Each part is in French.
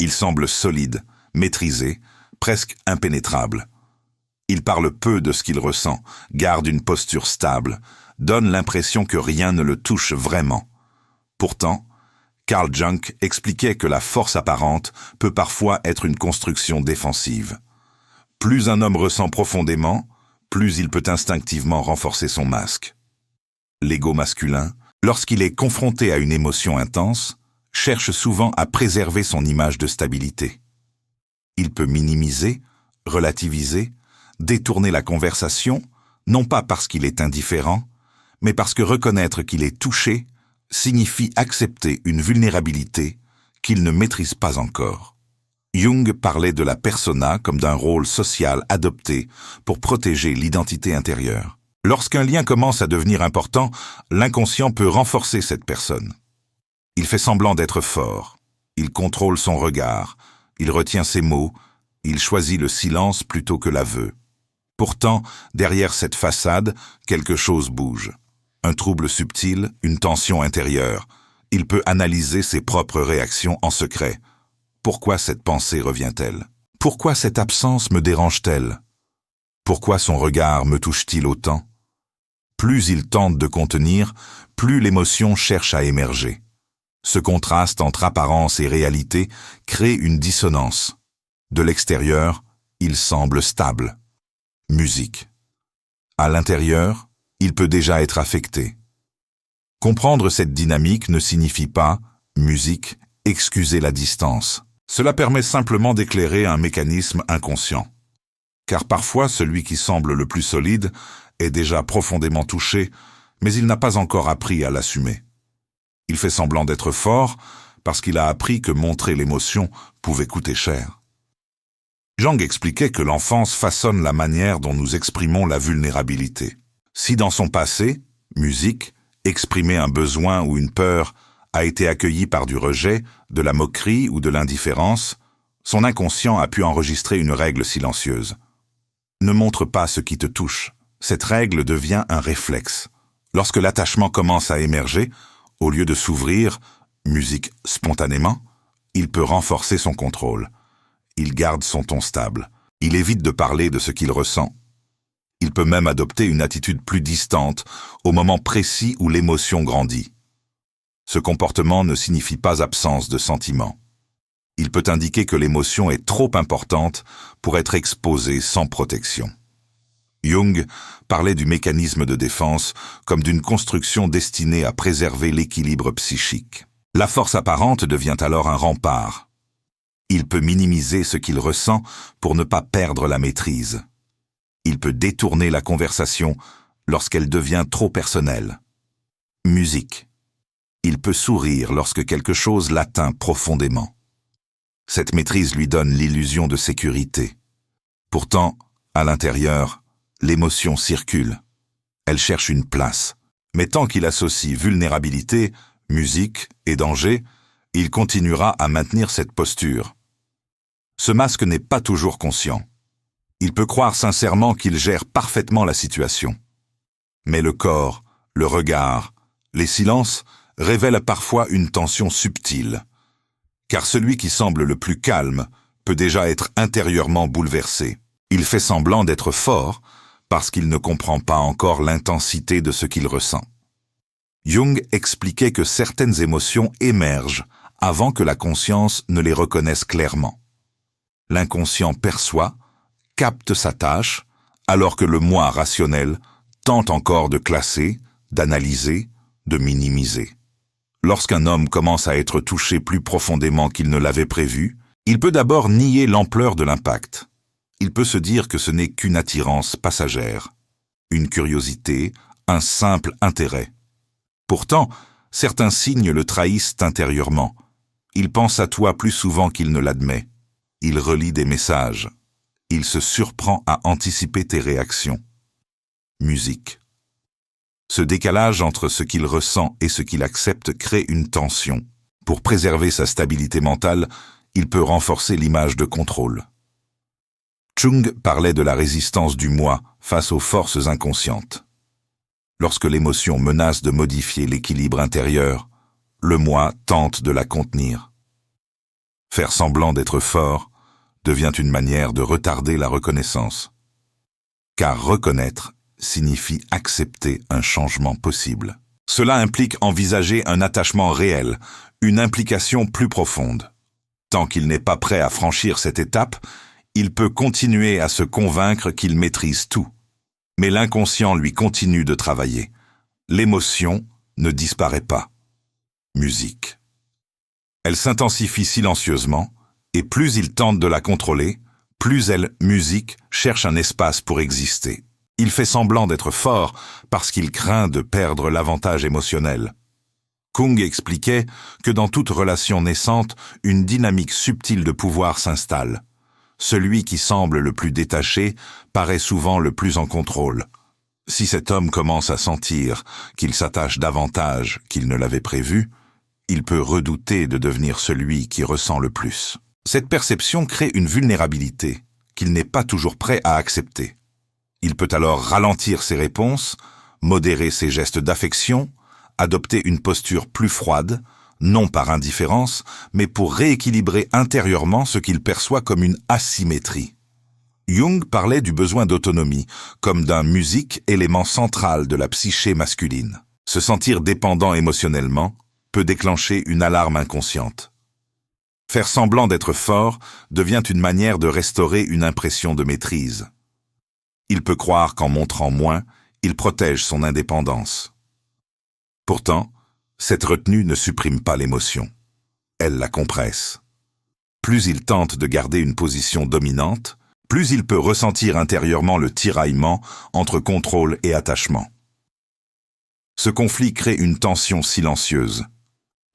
Il semble solide, maîtrisé, presque impénétrable. Il parle peu de ce qu'il ressent, garde une posture stable, donne l'impression que rien ne le touche vraiment. Pourtant, Carl Jung expliquait que la force apparente peut parfois être une construction défensive. Plus un homme ressent profondément, plus il peut instinctivement renforcer son masque. L'ego masculin, lorsqu'il est confronté à une émotion intense, cherche souvent à préserver son image de stabilité. Il peut minimiser, relativiser, détourner la conversation, non pas parce qu'il est indifférent, mais parce que reconnaître qu'il est touché signifie accepter une vulnérabilité qu'il ne maîtrise pas encore. Jung parlait de la persona comme d'un rôle social adopté pour protéger l'identité intérieure. Lorsqu'un lien commence à devenir important, l'inconscient peut renforcer cette personne. Il fait semblant d'être fort, il contrôle son regard, il retient ses mots, il choisit le silence plutôt que l'aveu. Pourtant, derrière cette façade, quelque chose bouge. Un trouble subtil, une tension intérieure. Il peut analyser ses propres réactions en secret. Pourquoi cette pensée revient-elle? Pourquoi cette absence me dérange-t-elle? Pourquoi son regard me touche-t-il autant? Plus il tente de contenir, plus l'émotion cherche à émerger. Ce contraste entre apparence et réalité crée une dissonance. De l'extérieur, il semble stable. Musique. À l'intérieur, il peut déjà être affecté. Comprendre cette dynamique ne signifie pas, musique, excuser la distance. Cela permet simplement d'éclairer un mécanisme inconscient. Car parfois, celui qui semble le plus solide est déjà profondément touché, mais il n'a pas encore appris à l'assumer. Il fait semblant d'être fort parce qu'il a appris que montrer l'émotion pouvait coûter cher. Jung expliquait que l'enfance façonne la manière dont nous exprimons la vulnérabilité. Si dans son passé, musique, exprimer un besoin ou une peur a été accueilli par du rejet, de la moquerie ou de l'indifférence, son inconscient a pu enregistrer une règle silencieuse. Ne montre pas ce qui te touche. Cette règle devient un réflexe. Lorsque l'attachement commence à émerger, au lieu de s'ouvrir, musique spontanément, il peut renforcer son contrôle. Il garde son ton stable. Il évite de parler de ce qu'il ressent. Il peut même adopter une attitude plus distante au moment précis où l'émotion grandit. Ce comportement ne signifie pas absence de sentiment. Il peut indiquer que l'émotion est trop importante pour être exposée sans protection. Jung parlait du mécanisme de défense comme d'une construction destinée à préserver l'équilibre psychique. La force apparente devient alors un rempart. Il peut minimiser ce qu'il ressent pour ne pas perdre la maîtrise. Il peut détourner la conversation lorsqu'elle devient trop personnelle. Musique. Il peut sourire lorsque quelque chose l'atteint profondément. Cette maîtrise lui donne l'illusion de sécurité. Pourtant, à l'intérieur, l'émotion circule. Elle cherche une place. Mais tant qu'il associe vulnérabilité, musique et danger, il continuera à maintenir cette posture. Ce masque n'est pas toujours conscient. Il peut croire sincèrement qu'il gère parfaitement la situation. Mais le corps, le regard, les silences révèlent parfois une tension subtile. Car celui qui semble le plus calme peut déjà être intérieurement bouleversé. Il fait semblant d'être fort parce qu'il ne comprend pas encore l'intensité de ce qu'il ressent. Jung expliquait que certaines émotions émergent avant que la conscience ne les reconnaisse clairement. L'inconscient perçoit, capte sa tâche, alors que le moi rationnel tente encore de classer, d'analyser, de minimiser. Lorsqu'un homme commence à être touché plus profondément qu'il ne l'avait prévu, il peut d'abord nier l'ampleur de l'impact. Il peut se dire que ce n'est qu'une attirance passagère, une curiosité, un simple intérêt. Pourtant, certains signes le trahissent intérieurement. Il pense à toi plus souvent qu'il ne l'admet. Il relit des messages. Il se surprend à anticiper tes réactions. Musique. Ce décalage entre ce qu'il ressent et ce qu'il accepte crée une tension. Pour préserver sa stabilité mentale, il peut renforcer l'image de contrôle. Jung parlait de la résistance du moi face aux forces inconscientes. Lorsque l'émotion menace de modifier l'équilibre intérieur, le moi tente de la contenir. Faire semblant d'être fort devient une manière de retarder la reconnaissance. Car reconnaître signifie accepter un changement possible. Cela implique envisager un attachement réel, une implication plus profonde. Tant qu'il n'est pas prêt à franchir cette étape, il peut continuer à se convaincre qu'il maîtrise tout. Mais l'inconscient lui continue de travailler. L'émotion ne disparaît pas. Musique. Elle s'intensifie silencieusement, et plus il tente de la contrôler, plus elle, musique, cherche un espace pour exister. Il fait semblant d'être fort parce qu'il craint de perdre l'avantage émotionnel. Kung expliquait que dans toute relation naissante, une dynamique subtile de pouvoir s'installe. Celui qui semble le plus détaché paraît souvent le plus en contrôle. Si cet homme commence à sentir qu'il s'attache davantage qu'il ne l'avait prévu, il peut redouter de devenir celui qui ressent le plus. Cette perception crée une vulnérabilité qu'il n'est pas toujours prêt à accepter. Il peut alors ralentir ses réponses, modérer ses gestes d'affection, adopter une posture plus froide, non par indifférence, mais pour rééquilibrer intérieurement ce qu'il perçoit comme une asymétrie. Jung parlait du besoin d'autonomie, comme d'un musique élément central de la psyché masculine. Se sentir dépendant émotionnellement peut déclencher une alarme inconsciente. Faire semblant d'être fort devient une manière de restaurer une impression de maîtrise. Il peut croire qu'en montrant moins, il protège son indépendance. Pourtant, cette retenue ne supprime pas l'émotion. Elle la compresse. Plus il tente de garder une position dominante, plus il peut ressentir intérieurement le tiraillement entre contrôle et attachement. Ce conflit crée une tension silencieuse.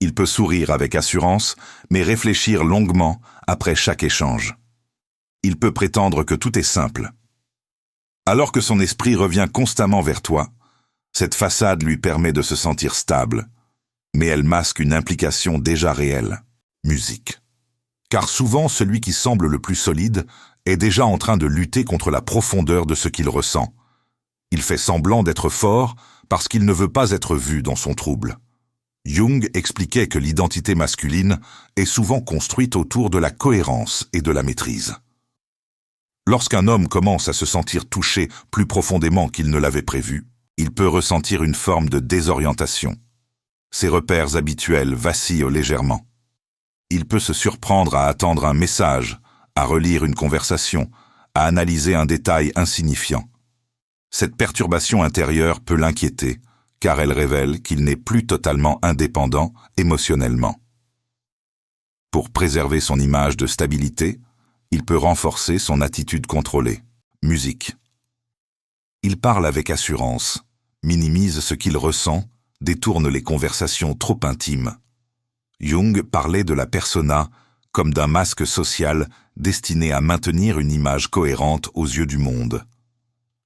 Il peut sourire avec assurance, mais réfléchir longuement après chaque échange. Il peut prétendre que tout est simple. Alors que son esprit revient constamment vers toi, cette façade lui permet de se sentir stable, mais elle masque une implication déjà réelle, musique. Car souvent, celui qui semble le plus solide est déjà en train de lutter contre la profondeur de ce qu'il ressent. Il fait semblant d'être fort parce qu'il ne veut pas être vu dans son trouble. Jung expliquait que l'identité masculine est souvent construite autour de la cohérence et de la maîtrise. Lorsqu'un homme commence à se sentir touché plus profondément qu'il ne l'avait prévu, il peut ressentir une forme de désorientation. Ses repères habituels vacillent légèrement. Il peut se surprendre à attendre un message, à relire une conversation, à analyser un détail insignifiant. Cette perturbation intérieure peut l'inquiéter, car elle révèle qu'il n'est plus totalement indépendant émotionnellement. Pour préserver son image de stabilité, il peut renforcer son attitude contrôlée. Musique. Il parle avec assurance, minimise ce qu'il ressent, détourne les conversations trop intimes. Jung parlait de la persona comme d'un masque social destiné à maintenir une image cohérente aux yeux du monde.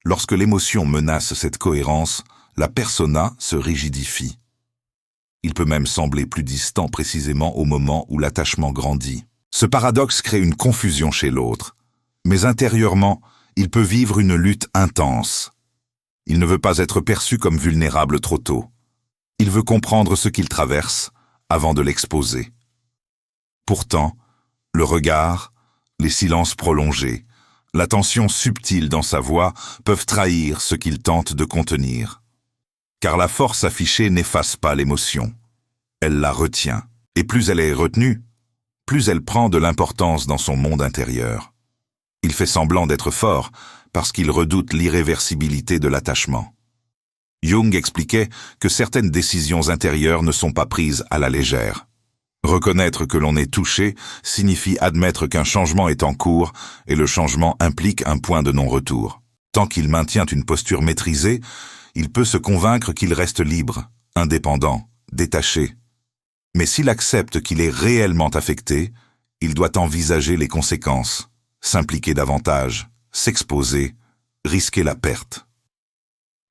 Lorsque l'émotion menace cette cohérence, la persona se rigidifie. Il peut même sembler plus distant précisément au moment où l'attachement grandit. Ce paradoxe crée une confusion chez l'autre, mais intérieurement, il peut vivre une lutte intense. Il ne veut pas être perçu comme vulnérable trop tôt. Il veut comprendre ce qu'il traverse avant de l'exposer. Pourtant, le regard, les silences prolongés, la tension subtile dans sa voix peuvent trahir ce qu'il tente de contenir. Car la force affichée n'efface pas l'émotion. Elle la retient, et plus elle est retenue, plus elle prend de l'importance dans son monde intérieur. Il fait semblant d'être fort parce qu'il redoute l'irréversibilité de l'attachement. Jung expliquait que certaines décisions intérieures ne sont pas prises à la légère. Reconnaître que l'on est touché signifie admettre qu'un changement est en cours et le changement implique un point de non-retour. Tant qu'il maintient une posture maîtrisée, il peut se convaincre qu'il reste libre, indépendant, détaché. Mais s'il accepte qu'il est réellement affecté, il doit envisager les conséquences, s'impliquer davantage, s'exposer, risquer la perte.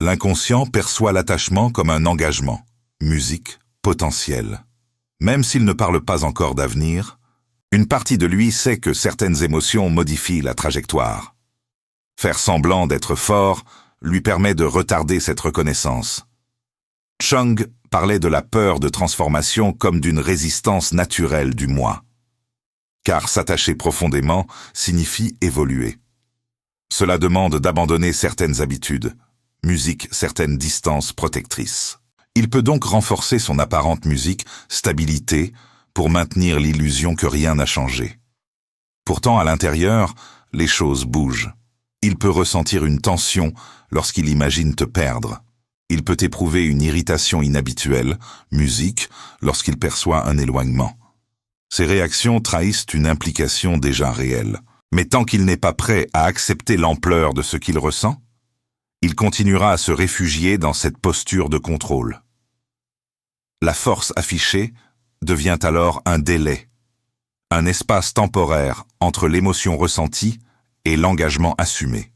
L'inconscient perçoit l'attachement comme un engagement, musique, potentiel. Même s'il ne parle pas encore d'avenir, une partie de lui sait que certaines émotions modifient la trajectoire. Faire semblant d'être fort lui permet de retarder cette reconnaissance. Chung parlait de la peur de transformation comme d'une résistance naturelle du moi. car s'attacher profondément signifie évoluer. Cela demande d'abandonner certaines habitudes, musique certaines distances protectrices. Il peut donc renforcer son apparente musique, stabilité, pour maintenir l'illusion que rien n'a changé. Pourtant, à l'intérieur, les choses bougent. Il peut ressentir une tension lorsqu'il imagine te perdre. Il peut éprouver une irritation inhabituelle, musique, lorsqu'il perçoit un éloignement. Ces réactions trahissent une implication déjà réelle. Mais tant qu'il n'est pas prêt à accepter l'ampleur de ce qu'il ressent, il continuera à se réfugier dans cette posture de contrôle. La force affichée devient alors un délai, un espace temporaire entre l'émotion ressentie et l'engagement assumé.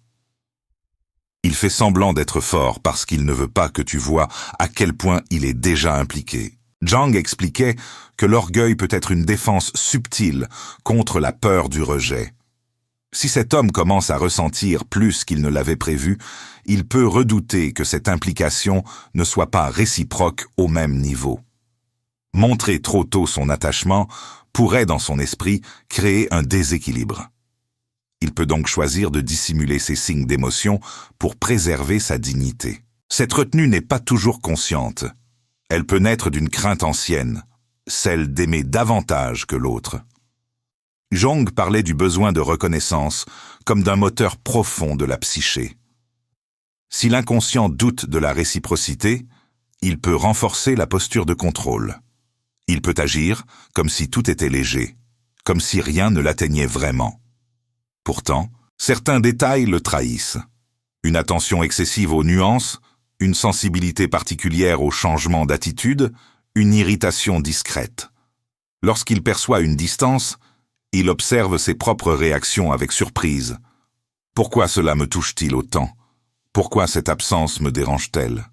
Il fait semblant d'être fort parce qu'il ne veut pas que tu vois à quel point il est déjà impliqué. Jung expliquait que l'orgueil peut être une défense subtile contre la peur du rejet. Si cet homme commence à ressentir plus qu'il ne l'avait prévu, il peut redouter que cette implication ne soit pas réciproque au même niveau. Montrer trop tôt son attachement pourrait, dans son esprit, créer un déséquilibre. Il peut donc choisir de dissimuler ses signes d'émotion pour préserver sa dignité. Cette retenue n'est pas toujours consciente. Elle peut naître d'une crainte ancienne, celle d'aimer davantage que l'autre. Jung parlait du besoin de reconnaissance comme d'un moteur profond de la psyché. Si l'inconscient doute de la réciprocité, il peut renforcer la posture de contrôle. Il peut agir comme si tout était léger, comme si rien ne l'atteignait vraiment. Pourtant, certains détails le trahissent. Une attention excessive aux nuances, une sensibilité particulière aux changements d'attitude, une irritation discrète. Lorsqu'il perçoit une distance, il observe ses propres réactions avec surprise. Pourquoi cela me touche-t-il autant? Pourquoi cette absence me dérange-t-elle?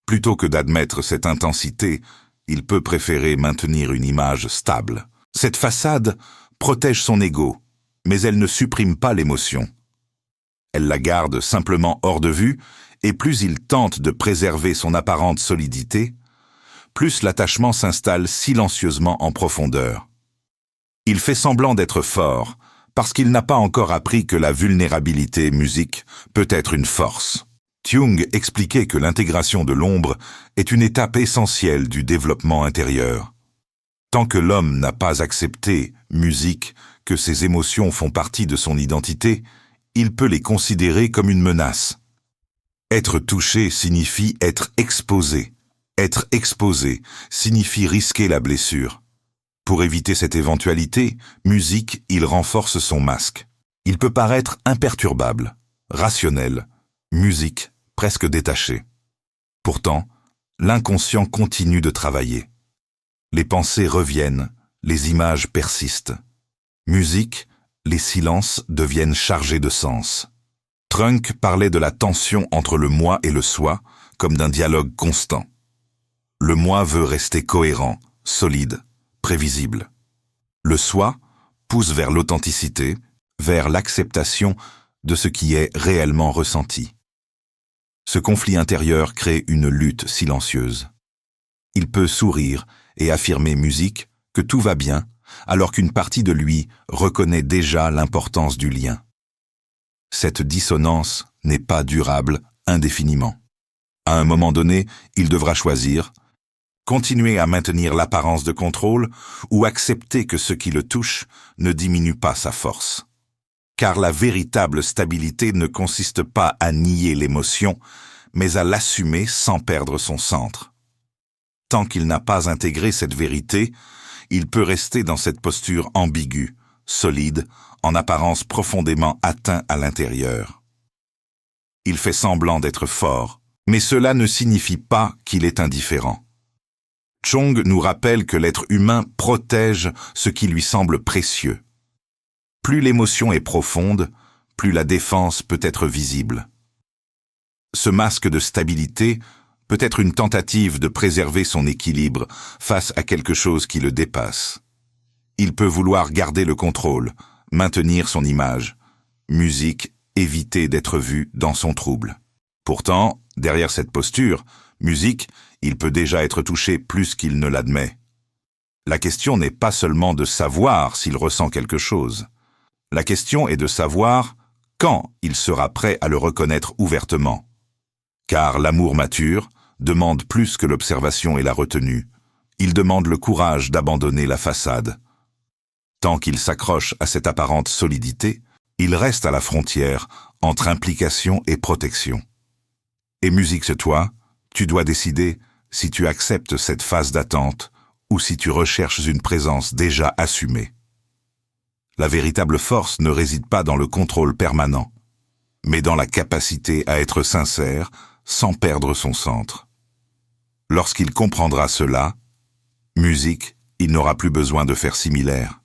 Plutôt que d'admettre cette intensité, il peut préférer maintenir une image stable. Cette façade protège son ego, mais elle ne supprime pas l'émotion. Elle la garde simplement hors de vue, et plus il tente de préserver son apparente solidité, plus l'attachement s'installe silencieusement en profondeur. Il fait semblant d'être fort, parce qu'il n'a pas encore appris que la vulnérabilité musique peut être une force. Jung expliquait que l'intégration de l'ombre est une étape essentielle du développement intérieur. Tant que l'homme n'a pas accepté, musique, que ses émotions font partie de son identité, il peut les considérer comme une menace. Être touché signifie être exposé. Être exposé signifie risquer la blessure. Pour éviter cette éventualité, musique, il renforce son masque. Il peut paraître imperturbable, rationnel, musique, presque détaché. Pourtant, l'inconscient continue de travailler. Les pensées reviennent, les images persistent. Musique, les silences deviennent chargés de sens. Trunk parlait de la tension entre le moi et le soi comme d'un dialogue constant. Le moi veut rester cohérent, solide, prévisible. Le soi pousse vers l'authenticité, vers l'acceptation de ce qui est réellement ressenti. Ce conflit intérieur crée une lutte silencieuse. Il peut sourire et affirmer musique que tout va bien, alors qu'une partie de lui reconnaît déjà l'importance du lien. Cette dissonance n'est pas durable indéfiniment. À un moment donné, il devra choisir: continuer à maintenir l'apparence de contrôle ou accepter que ce qui le touche ne diminue pas sa force. Car la véritable stabilité ne consiste pas à nier l'émotion, mais à l'assumer sans perdre son centre. Tant qu'il n'a pas intégré cette vérité, il peut rester dans cette posture ambiguë, solide, en apparence profondément atteint à l'intérieur. Il fait semblant d'être fort, mais cela ne signifie pas qu'il est indifférent. Jung nous rappelle que l'être humain protège ce qui lui semble précieux. Plus l'émotion est profonde, plus la défense peut être visible. Ce masque de stabilité peut être une tentative de préserver son équilibre face à quelque chose qui le dépasse. Il peut vouloir garder le contrôle, maintenir son image. Musique, éviter d'être vu dans son trouble. Pourtant, derrière cette posture, musique, il peut déjà être touché plus qu'il ne l'admet. La question n'est pas seulement de savoir s'il ressent quelque chose. La question est de savoir quand il sera prêt à le reconnaître ouvertement. Car l'amour mature demande plus que l'observation et la retenue. Il demande le courage d'abandonner la façade. Tant qu'il s'accroche à cette apparente solidité, il reste à la frontière entre implication et protection. Et musique, toi, tu dois décider si tu acceptes cette phase d'attente ou si tu recherches une présence déjà assumée. La véritable force ne réside pas dans le contrôle permanent, mais dans la capacité à être sincère sans perdre son centre. Lorsqu'il comprendra cela, musique, il n'aura plus besoin de faire similaire.